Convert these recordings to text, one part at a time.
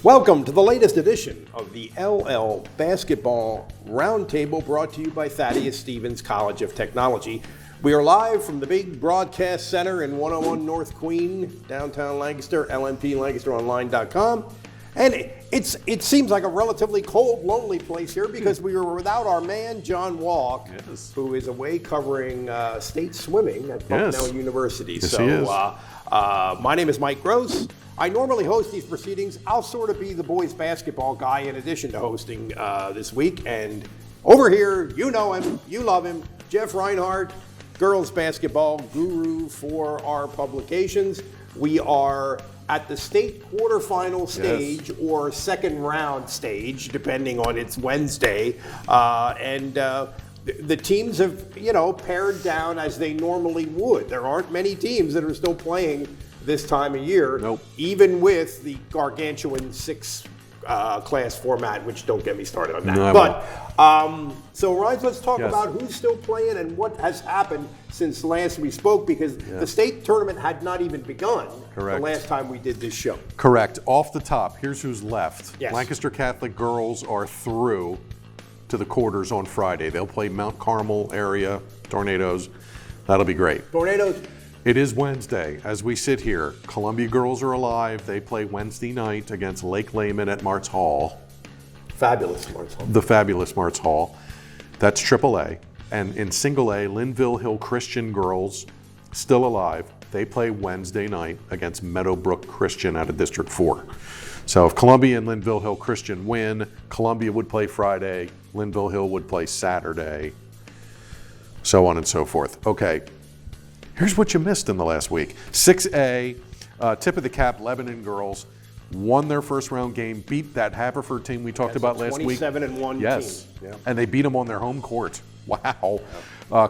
Welcome to the latest edition of the LL Basketball Roundtable, brought to you by Thaddeus Stevens College of Technology. We are live from the big broadcast center in 101 North Queen, downtown Lancaster, lnplancasteronline.com. And it seems like a relatively cold, lonely place here because we were without our man, John Walk, who is away covering state swimming at Bucknell University. Yes, he is. My name is Mike Gross. I normally host these proceedings. I'll sort of be the boys basketball guy in addition to hosting this week. And over here, you know him, you love him, Jeff Reinhardt, girls basketball guru for our publications. We are at the state quarterfinal stage or second round stage, depending on it's Wednesday. The teams have, pared down as they normally would. There aren't many teams that are still playing this time of year, even with the gargantuan six-class format, which don't get me started on that. No, so Ryan, let's talk about who's still playing and what has happened since last we spoke, because the state tournament had not even begun the last time we did this show. Correct. Off the top, here's who's left. Yes. Lancaster Catholic girls are through to the quarters on Friday. They'll play Mount Carmel area Tornadoes. That'll be great. Tornadoes. It is Wednesday as we sit here. Columbia girls are alive. They play Wednesday night against Lake Lehman at Martz Hall. Fabulous Martz Hall. The fabulous Martz Hall. That's AAA. And in single A, Linville Hill Christian girls still alive. They play Wednesday night against Meadowbrook Christian out of District 4. So if Columbia and Linville Hill Christian win, Columbia would play Friday, Linville Hill would play Saturday, so on and so forth. Okay. Here's what you missed in the last week. 6A, tip of the cap, Lebanon girls won their first round game, beat that Haverford team we talked about last week. 27-1 Yes, team. And they beat them on their home court. Wow.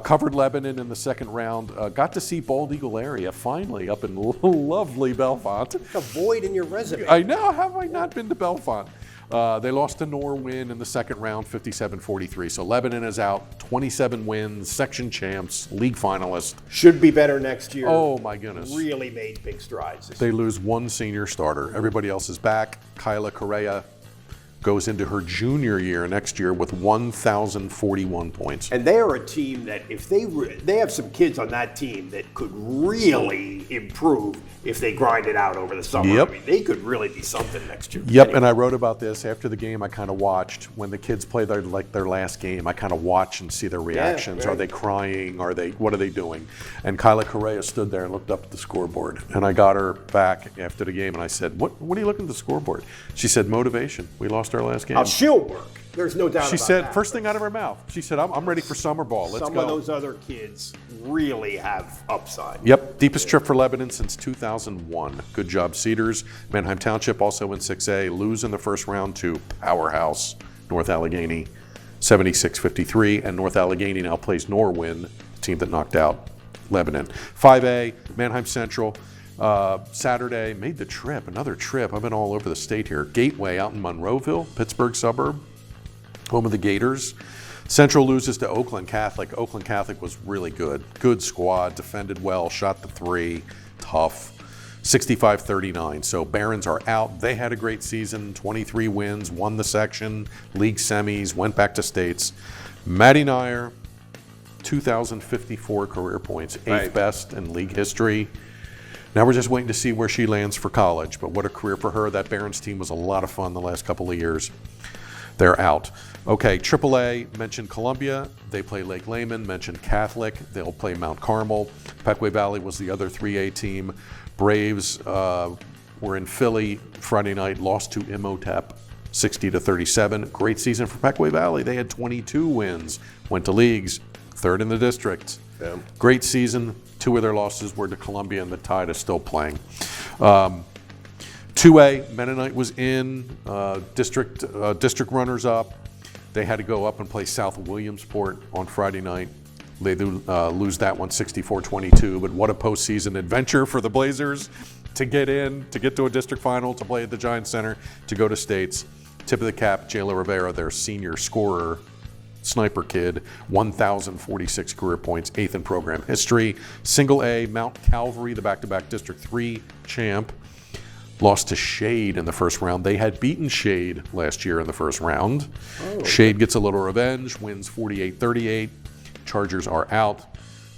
Covered Lebanon in the second round. Got to see Bald Eagle area finally up in lovely Bellefonte. It's a void in your resume. I know. How have I not been to Bellefonte? They lost to Norwin in the second round, 57-43. So Lebanon is out, 27 wins, section champs, league finalists. Should be better next year. Oh, my goodness. Really made big strides. They lose one senior starter. Everybody else is back. Kyla Correa goes into her junior year next year with 1,041 points. And they are a team that if they have some kids on that team that could really improve if they grind it out over the summer. Yep. I mean, they could really be something next year. Yep, anyway. And I wrote about this after the game. I kind of watched when the kids play their last game. I kind of watch and see their reactions. Yeah, right. Are they crying? What are they doing? And Kyla Correa stood there and looked up at the scoreboard. And I got her back after the game and I said, "What are you looking at the scoreboard?" She said, "Motivation. We lost our last game." She'll work. There's no doubt about that. She said, first thing out of her mouth, she said, I'm ready for summer ball. Let's go. Some of those other kids really have upside. Yep, deepest trip for Lebanon since 2001. Good job, Cedars. Manheim Township also in 6A, lose in the first round to powerhouse North Allegheny, 76-53. And North Allegheny now plays Norwin, the team that knocked out Lebanon. 5A, Manheim Central. Saturday, made the trip, another trip. I've been all over the state here. Gateway out in Monroeville, Pittsburgh suburb, home of the Gators. Central loses to Oakland Catholic. Oakland Catholic was really good. Good squad, defended well, shot the three, tough. 65-39. So Barons are out. They had a great season, 23 wins, won the section, league semis, went back to states. Maddie Nyer, 2,054 career points, eighth best in league history. Now we're just waiting to see where she lands for college, but what a career for her. That Barons team was a lot of fun the last couple of years. They're out. Okay, AAA, mentioned Columbia. They play Lake Lehman, mentioned Catholic. They'll play Mount Carmel. Pequea Valley was the other 3A team. Braves were in Philly Friday night, lost to Imhotep 60-37. Great season for Pequea Valley. They had 22 wins, went to leagues, third in the district. Yeah. Great season. Two of their losses were to Columbia, and the Tide is still playing. 2A, Mennonite was in, district runners-up. They had to go up and play South Williamsport on Friday night. They lose that one 64-22, but what a postseason adventure for the Blazers to get in, to get to a district final, to play at the Giant Center, to go to states. Tip of the cap, Jayla Rivera, their senior scorer, sniper kid, 1,046 career points, eighth in program history. Single A, Mount Calvary, the back-to-back District 3 champ. lost to Shade in the first round. They had beaten Shade last year in the first round. Shade gets a little revenge, wins 48-38. Chargers are out.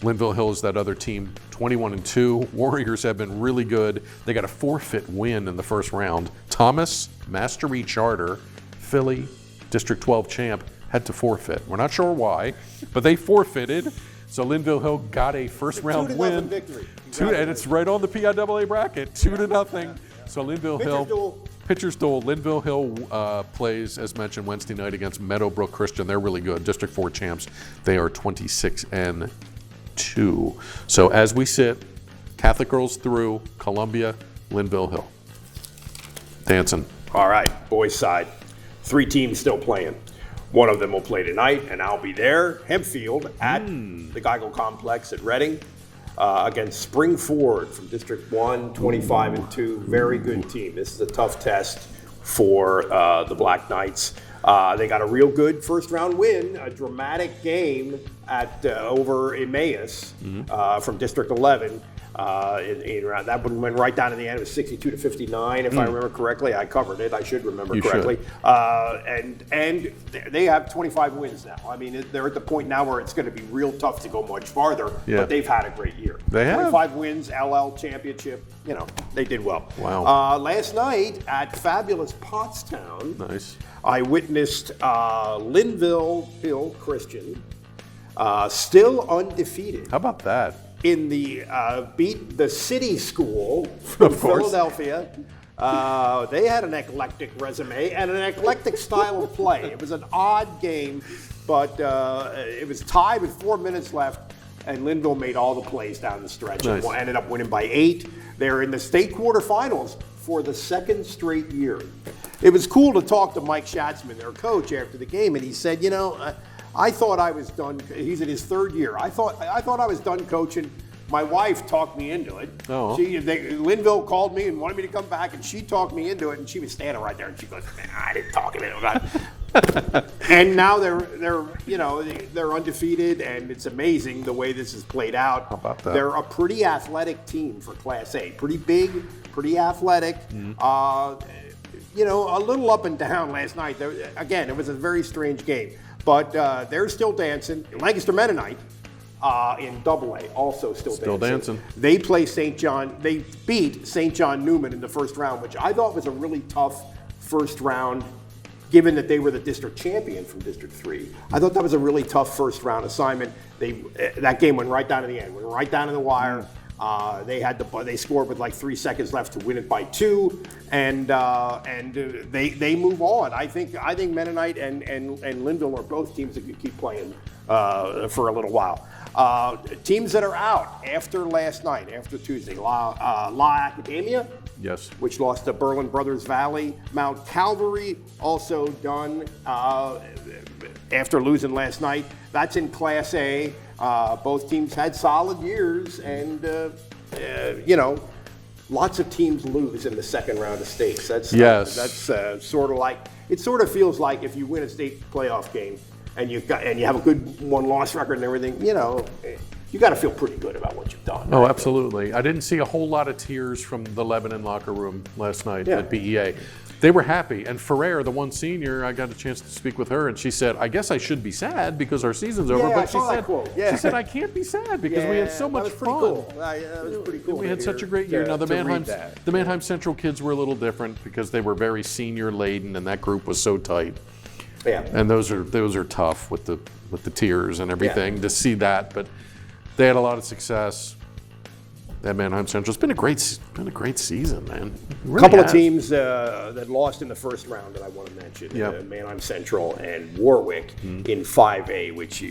Linville Hill is that other team, 21-2. Warriors have been really good. They got a forfeit win in the first round. Thomas, Mastery Charter, Philly, District 12 champ, had to forfeit. We're not sure why, but they forfeited. So Linville Hill got a first round win. Victory. And it's right on the PIAA bracket, 2-0. So Linville Hill. Pitchers duel. Linville Hill plays, as mentioned, Wednesday night against Meadowbrook Christian. They're really good. District 4 champs. They are 26-2. So as we sit, Catholic girls through, Columbia, Linville Hill. Dancing. All right, boys side. 3 teams still playing. One of them will play tonight, and I'll be there, Hempfield, at the Geigel Complex at Reading, against Springford from District 1, 25-2. Very good team. This is a tough test for the Black Knights. They got a real good first-round win, a dramatic game at over Emmaus from District 11. That one went right down to the end. It was 62-59, if I remember correctly. I covered it. I should remember correctly. And they have 25 wins now. I mean, they're at the point now where it's going to be real tough to go much farther. Yeah. But they've had a great year. They have 25 wins, LL championship. You know, they did well. Wow. Last night at fabulous Pottstown, Nice. I witnessed Linville Hill Christian still undefeated. How about that? In the beat the city school from Philadelphia. They had an eclectic resume and an eclectic style of play. It was an odd game, but it was tied with 4 minutes left, and Linville made all the plays down the stretch and ended up winning by 8. They're in the state quarterfinals for the 2nd straight year. It was cool to talk to Mike Schatzman, their coach, after the game, and he said, you know, I thought I was done. He's in his 3rd year. I thought I was done coaching. My wife talked me into it. Oh. Linville called me and wanted me to come back, and she talked me into it. And she was standing right there, and she goes, "Man, I didn't talk him into it." And now they're undefeated, and it's amazing the way this has played out. How about that? They're a pretty athletic team for Class A. Pretty big, pretty athletic. A little up and down last night. Again, it was a very strange game. But they're still dancing. Lancaster Mennonite in AA also still dancing. They play St. John. They beat St. John Newman in the first round, which I thought was a really tough first round, given that they were the district champion from District 3. I thought that was a really tough first round assignment. That game went right down to the end, went right down to the wire. They scored with like 3 seconds left to win it by 2, and they move on. I think Mennonite and Linville are both teams that could keep playing for a little while. Teams that are out after last night, after Tuesday, La Academia, Yes. which lost to Berlin Brothers Valley. Mount Calvary also done after losing last night. That's in Class A. Both teams had solid years, and lots of teams lose in the second round of states. That's sort of like, it sort of feels like if you win a state playoff game and you have a good 1-loss record and everything, you got to feel pretty good about what you've done. Oh, absolutely. I didn't see a whole lot of tears from the Lebanon locker room last night at BEA. They were happy. And Ferrer, the one senior, I got a chance to speak with her, and she said, I guess I should be sad because our season's over. But she said, I can't be sad because we had so much fun. Cool. That was pretty cool. We had such a great year. Now, the Mannheim Central kids were a little different because they were very senior laden, and that group was so tight. Yeah. And those are tough with the tears and everything to see that. But they had a lot of success. That Mannheim Central. It's been a great season, man. Really couple of teams that lost in the first round that I want to mention. Mannheim Central and Warwick in 5A, which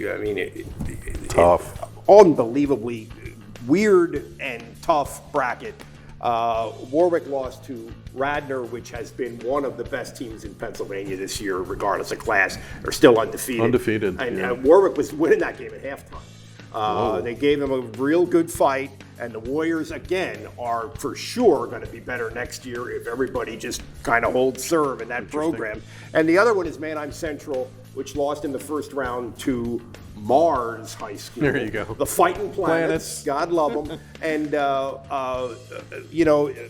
tough, unbelievably weird and tough bracket. Warwick lost to Radnor, which has been one of the best teams in Pennsylvania this year, regardless of class. They're still undefeated. And Warwick was winning that game at halftime. They gave them a real good fight, and the Warriors, again, are for sure going to be better next year if everybody just kind of holds serve in that program. And the other one is Mannheim Central which lost in the first round to Mars High School. There you go. The Fighting Planets. God love them. And,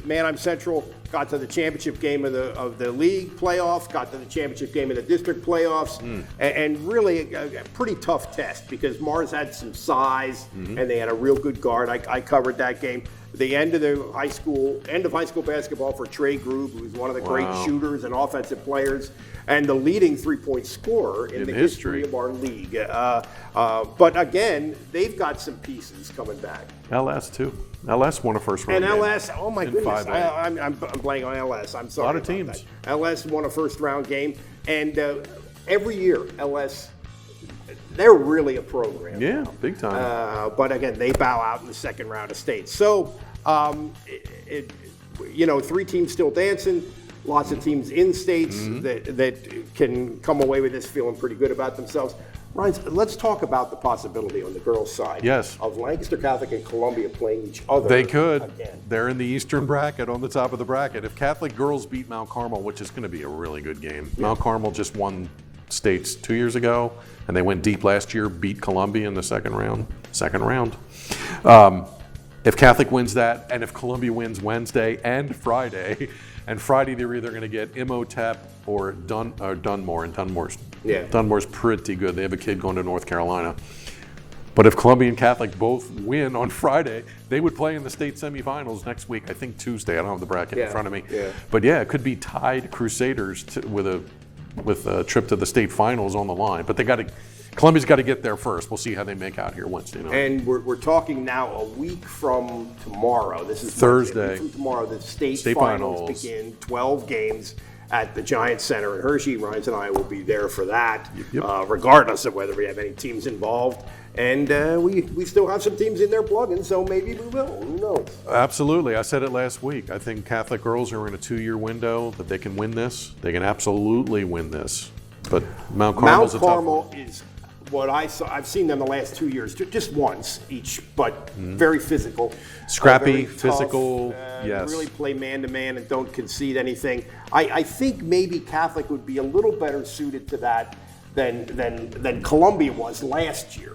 Manheim Central got to the championship game of the league playoffs, got to the championship game of the district playoffs, and really a pretty tough test because Mars had some size and they had a real good guard. I covered that game. The end of high school basketball for Trey Grube, who's one of the great shooters and offensive players, and the leading three-point scorer in the history of our league. But again, they've got some pieces coming back. LS too. LS won a first round. And game LS, oh my goodness, I'm blanking on LS. I'm sorry. A lot of teams. That. LS won a first round game, and every year LS. They're really a program. Yeah, now. Big time. But again, they bow out in the second round of state. So, 3 teams still dancing. Lots of teams in states that can come away with this feeling pretty good about themselves. Ryan, let's talk about the possibility on the girls' side. Yes. Of Lancaster Catholic and Columbia playing each other. They could. Again. They're in the Eastern bracket on the top of the bracket. If Catholic girls beat Mount Carmel, which is going to be a really good game. Yeah. Mount Carmel just won states 2 years ago, and they went deep last year, beat Columbia in the second round. If Catholic wins that, and if Columbia wins Wednesday and Friday they're either going to get Imhotep or Dunmore, and Dunmore's pretty good. They have a kid going to North Carolina. But if Columbia and Catholic both win on Friday, they would play in the state semifinals next week. I think Tuesday. I don't have the bracket in front of me. Yeah. But yeah, it could be tied Crusaders with a trip to the state finals on the line. But Columbia's got to get there first. We'll see how they make out here Wednesday night. And we're talking now a week from tomorrow. This is Thursday. A week from tomorrow. The state finals begin. 12 games at the Giant Center in Hershey. Ryan and I will be there for that, regardless of whether we have any teams involved. And we still have some teams in there plugging, so maybe we will. Who knows? Absolutely. I said it last week. I think Catholic girls are in a 2-year window that they can win this. They can absolutely win this. But Mount Carmel's a tough one. Is what I saw. I've seen them the last 2 years, just once each, but very physical. Scrappy, very tough, physical, yes. Really play man-to-man and don't concede anything. I think maybe Catholic would be a little better suited to that than Columbia was last year.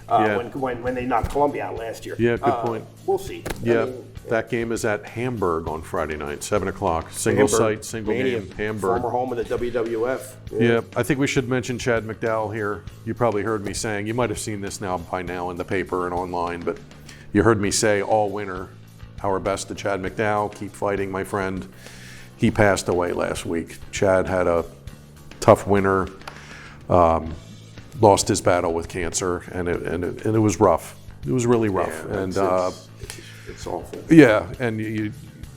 When they knocked Columbia out last year. Yeah, good point. We'll see. Yeah, that game is at Hamburg on Friday night, 7 o'clock. Single site, single game, Hamburg. Former home of the WWF. Yeah, I think we should mention Chad McDowell here. You probably heard me saying, you might have seen this by now in the paper and online, but you heard me say all winter, our best to Chad McDowell. Keep fighting, my friend. He passed away last week. Chad had a tough winter. Lost his battle with cancer, and it was rough. It was really rough, it's awful. Yeah, and you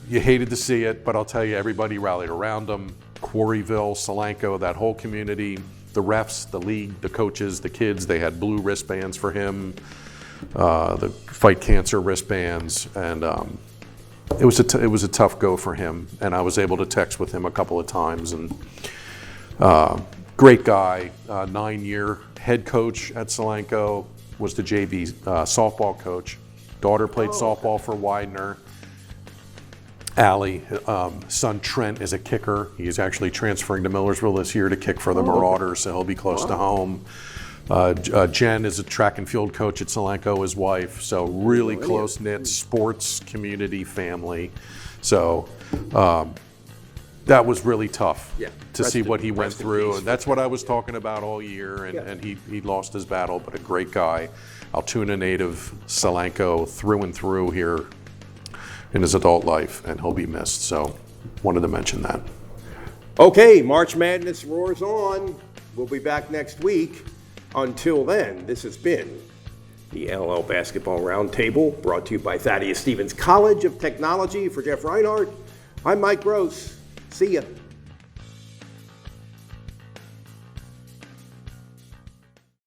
hated to see it, but I'll tell you, everybody rallied around him. Quarryville, Solanco, that whole community, the refs, the league, the coaches, the kids, they had blue wristbands for him, the fight cancer wristbands, and it was a tough go for him. And I was able to text with him a couple of times, and great guy, 9-year head coach at Solanco, was the JV softball coach. Daughter played softball for Widener. Allie, son Trent is a kicker. He's actually transferring to Millersville this year to kick for the Marauders, so he'll be close to home. Jen is a track and field coach at Solanco, his wife, so really close-knit sports community family. So that was really tough to see what he went through, and that's what I was talking about all year, and he lost his battle, but a great guy. Altoona native, Solanco through and through here in his adult life, and he'll be missed, so wanted to mention that. Okay, March Madness roars on. We'll be back next week. Until then, this has been the LL Basketball Roundtable, brought to you by Thaddeus Stevens College of Technology. For Jeff Reinhardt, I'm Mike Gross. See ya.